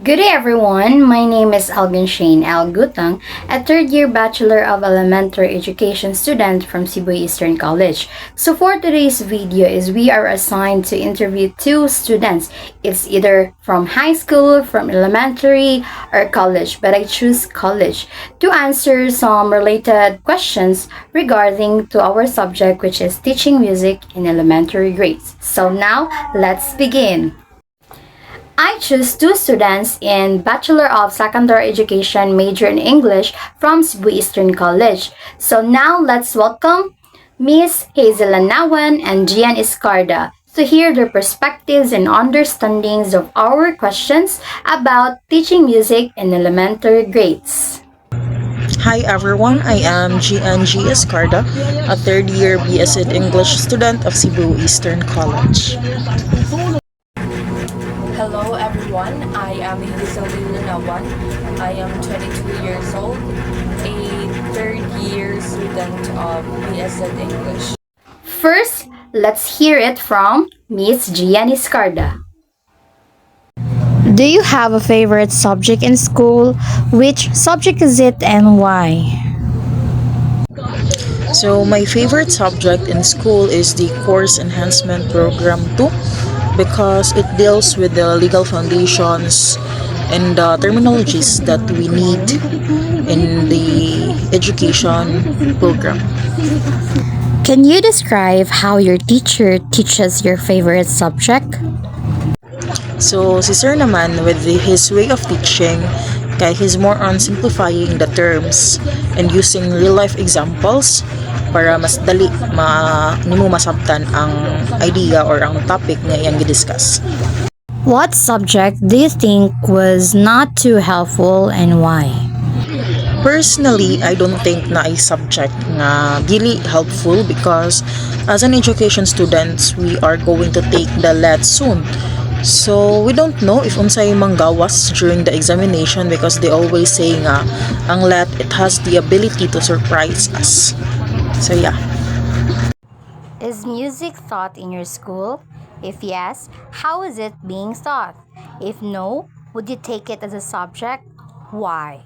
Good day everyone, my name is Alvin Shane L. Gutang, a third-year Bachelor of Elementary Education student from Cebu Eastern College. So for today's video is we are assigned to interview two students. It's either from high school, from elementary, or college, but I choose college to answer some related questions regarding to our subject, which is teaching music in elementary grades. So now, let's begin. I choose two students in Bachelor of Secondary Education major in English from Cebu Eastern College. So now let's welcome Miss Hazel Anawan and Gian Iscarda to hear their perspectives and understandings of our questions about teaching music in elementary grades. Hi everyone, I am GNG Escarda, a third year BS in English student of Cebu Eastern College. Hello everyone, I am Hazel Linawan. I am 22 years old, a third year student of BS in English. First, let's hear it from Miss Gian Iscarda. Do you have a favorite subject in school? Which subject is it and why? So my favorite subject in school is the Course Enhancement Program 2 because it deals with the legal foundations and the terminologies that we need in the education program. Can you describe how your teacher teaches your favorite subject? So si Sir naman with his way of teaching, kaya he's more on simplifying the terms and using real life examples para mas dali nimo masabtan ang idea or ang topic nga iyang gi-discuss. What subject do you think was not too helpful and why? Personally, I don't think na ay subject nga dili helpful because as an education students, we are going to take the LET soon. So, we don't know if unsay manggawas during the examination because they always say nga ang LET, it has the ability to surprise us. So, yeah. Is music taught in your school? If yes, how is it being taught? If no, would you take it as a subject? Why?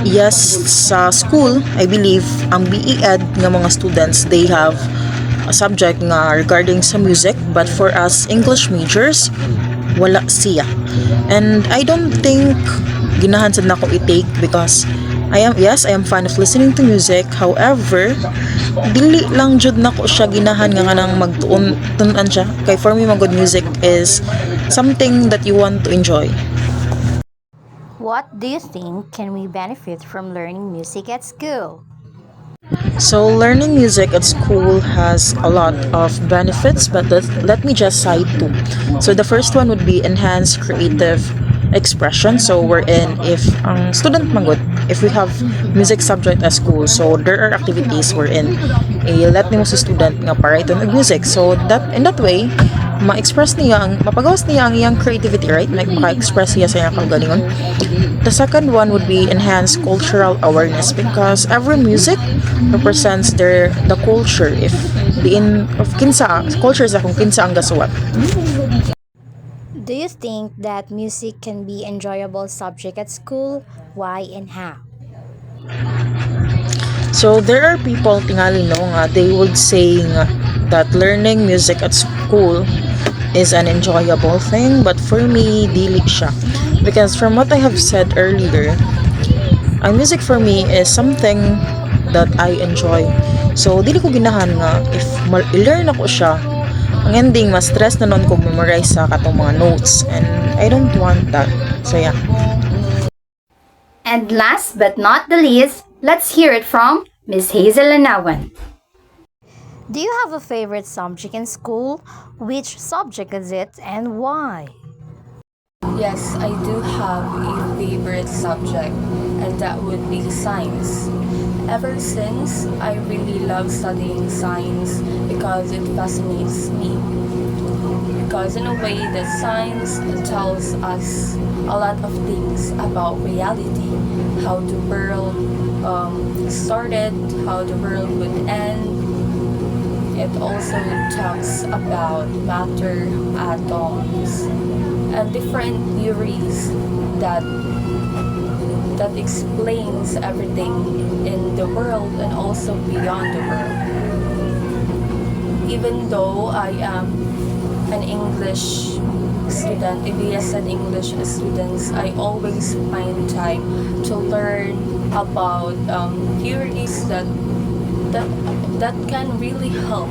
Yes, sa school, I believe, ang BE-Ed nga mga students, they have a subject nga regarding sa music, but for us English majors, wala siya. And I don't think ginahan sad nako i-take because I am fan of listening to music. However, dili lang jud nako siya ginahan nga nang magtuon siya. Kay for me, mga good music is something that you want to enjoy. What do you think can we benefit from learning music at school? So, learning music at school has a lot of benefits, but let me just cite two. So, the first one would be enhanced creative expression. So, wherein if ang student manggod, if we have music subject at school, so there are activities wherein let nimo sa student nga para ito music. So, that in that way, mapagawas niya ang iyang creativity, right? Like, maka-express niya sa iyang kagalingon. The second one would be enhanced cultural awareness because every music represents the culture if of kinsa culture sa kung kinsa ang gasuwat. Do you think that music can be enjoyable subject at school? Why and how? So there are people tingali no nga they would say nga that learning music at school is an enjoyable thing, but for me dili siya because from what I have said earlier, ang music for me is something that I enjoy. So dili ko ginahan nga if i-learn ako siya, ang ending mas stress na nun ko memorize sa katong mga notes and I don't want that. So yeah. And last but not the least, let's hear it from Miss Hazel Anawan. Do you have a favorite subject in school? Which subject is it and why? Yes, I do have a favorite subject, and that would be science. Ever since, I really love studying science because it fascinates me. Because in a way that science tells us a lot of things about reality, how the world started, how the world would end, It also talks about matter, atoms, and different theories that that explains everything in the world and also beyond the world. Even though I am an English student, if as an English student, I always find time to learn about theories that that can really help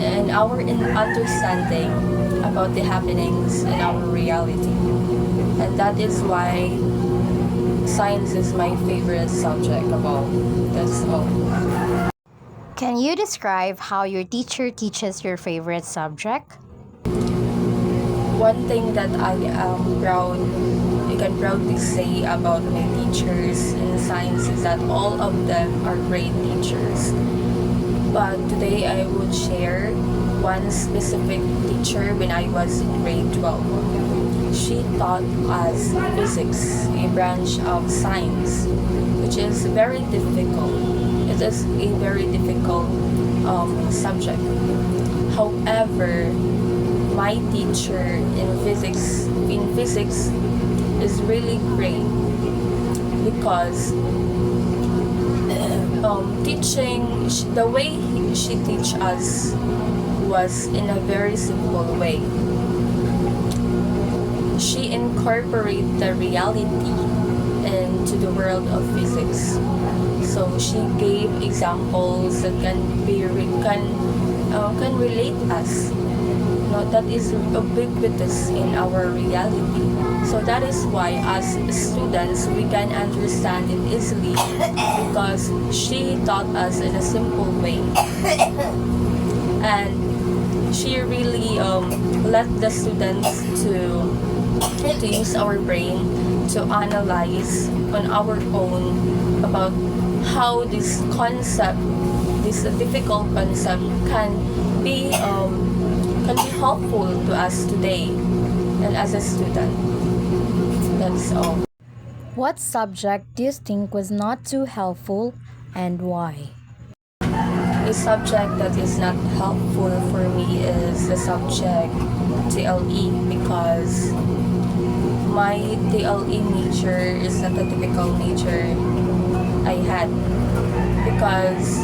in our understanding about the happenings in our reality. And that is why science is my favorite subject of all. That's all. Can you describe how your teacher teaches your favorite subject? One thing that I can proudly say about my teachers in science is that all of them are great teachers. But today I would share one specific teacher when I was in grade 12. She taught us physics, a branch of science, which is very difficult. It is a very difficult subject. However, my teacher in physics is really great because the way she teach us was in a very simple way. She incorporated the reality into the world of physics. So she gave examples that can relate us. No, that is ubiquitous in our reality. So that is why as students we can understand it easily because she taught us in a simple way. And she really let the students to use our brain to analyze on our own about how this concept, this difficult concept, can be helpful to us today and as a student. That's all. What subject do you think was not too helpful and why? A subject that is not helpful for me is the subject TLE because my TLE major is not a typical major I had. Because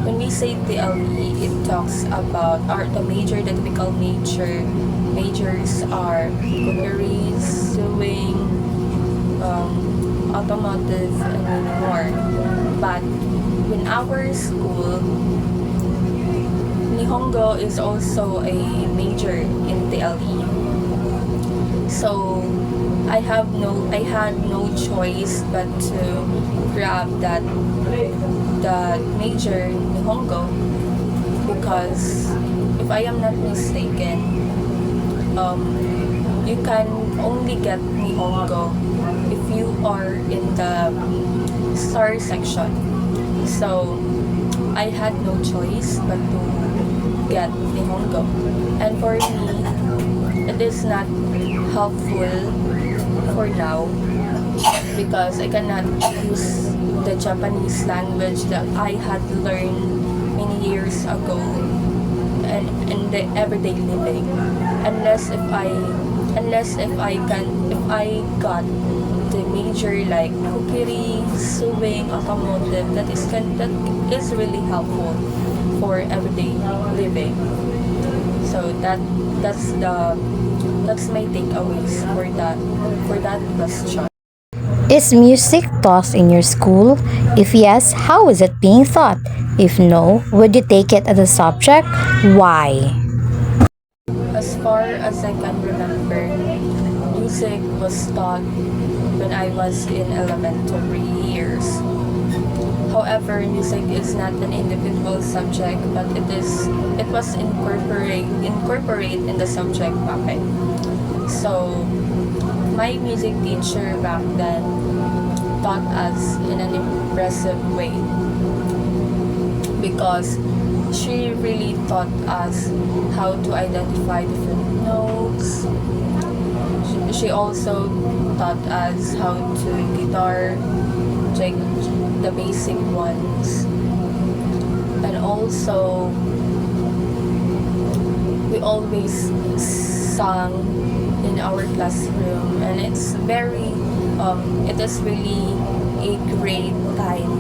when we say TLE, it talks about the typical majors are cookery, sewing, automotive, and many more. But in our school, Nihongo is also a major in TLE. So I had no choice but to grab that major Nihongo because if I am not mistaken, you can only get Nihongo if you are in the star section. So I had no choice but to get Nihongo. And for me, it is not helpful for now because I cannot use the Japanese language that I had learned many years ago and in the everyday living unless if I got the major like cookery, sewing, automotive that is really helpful for everyday living. So that's my takeaways for that question. Is music taught in your school? If yes, how is it being taught? If no, would you take it as a subject? Why? As far as I can remember, music was taught when I was in elementary years. However, music is not an individual subject, but it was incorporate in the subject bucket. So my music teacher back then taught us in an impressive way because she really taught us how to identify different notes. She also taught us how to guitar, like the basic ones, and also we always sung in our classroom, and it is really a great time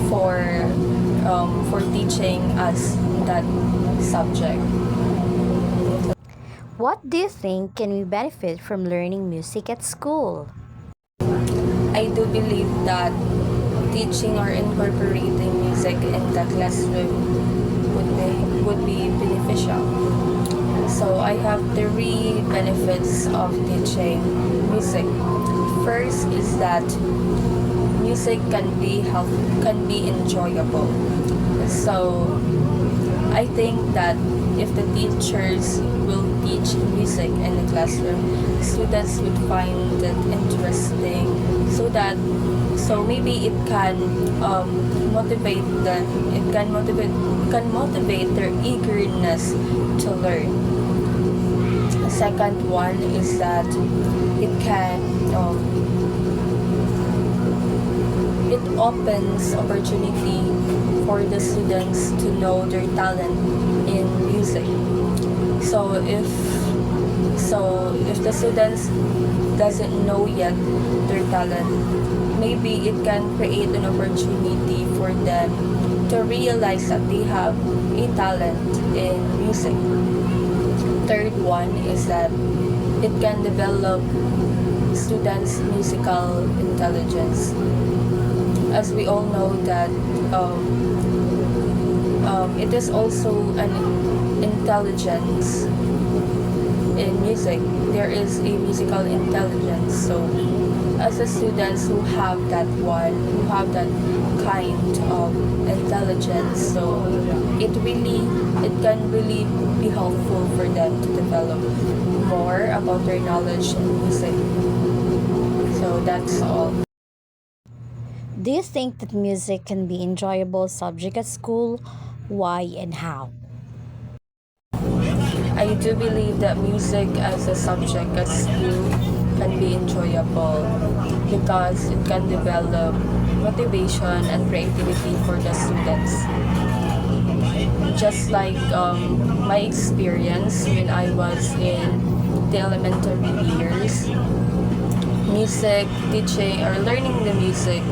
for teaching us that subject. What do you think can we benefit from learning music at school? I do believe that teaching or incorporating music in the classroom would be beneficial. So I have three benefits of teaching music. First is that music can be enjoyable. So I think that if the teachers will teach music in the classroom, students would find it interesting, so maybe it can motivate them. It can motivate their eagerness to learn. The second one is that it can it opens opportunity for the students to know their talent in music. So if the students doesn't know yet their talent, maybe it can create an opportunity for them to realize that they have a talent in music. Third one is that it can develop students' musical intelligence. As we all know that it is also an intelligence in music. There is a musical intelligence. So as a students who have that kind of intelligence, so it can really be helpful for them to develop more about their knowledge in music. So that's all. Do you think that music can be enjoyable subject at school? Why and how? I do believe that music as a subject at school can be enjoyable because it can develop motivation and creativity for the students. Just like my experience when I was in the elementary years, music teaching or learning the music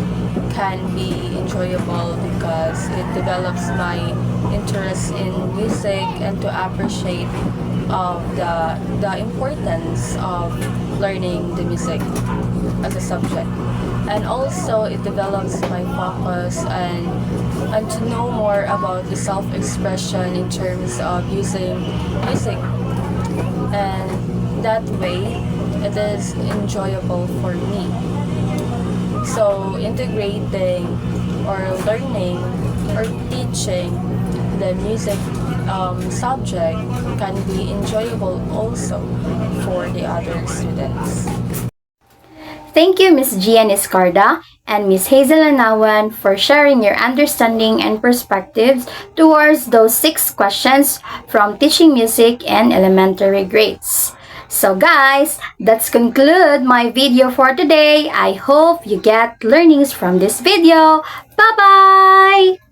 can be enjoyable because it develops my interest in music and to appreciate the importance of learning the music as a subject. And also it develops my focus and to know more about the self-expression in terms of using music, and that way it is enjoyable for me. So integrating or learning or teaching the music subject can be enjoyable also for the other students. Thank you, Ms. Gian Escarda and Ms. Hazel Anawan, for sharing your understanding and perspectives towards those 6 questions from teaching music in elementary grades. So guys, that's conclude my video for today. I hope you get learnings from this video. Bye-bye!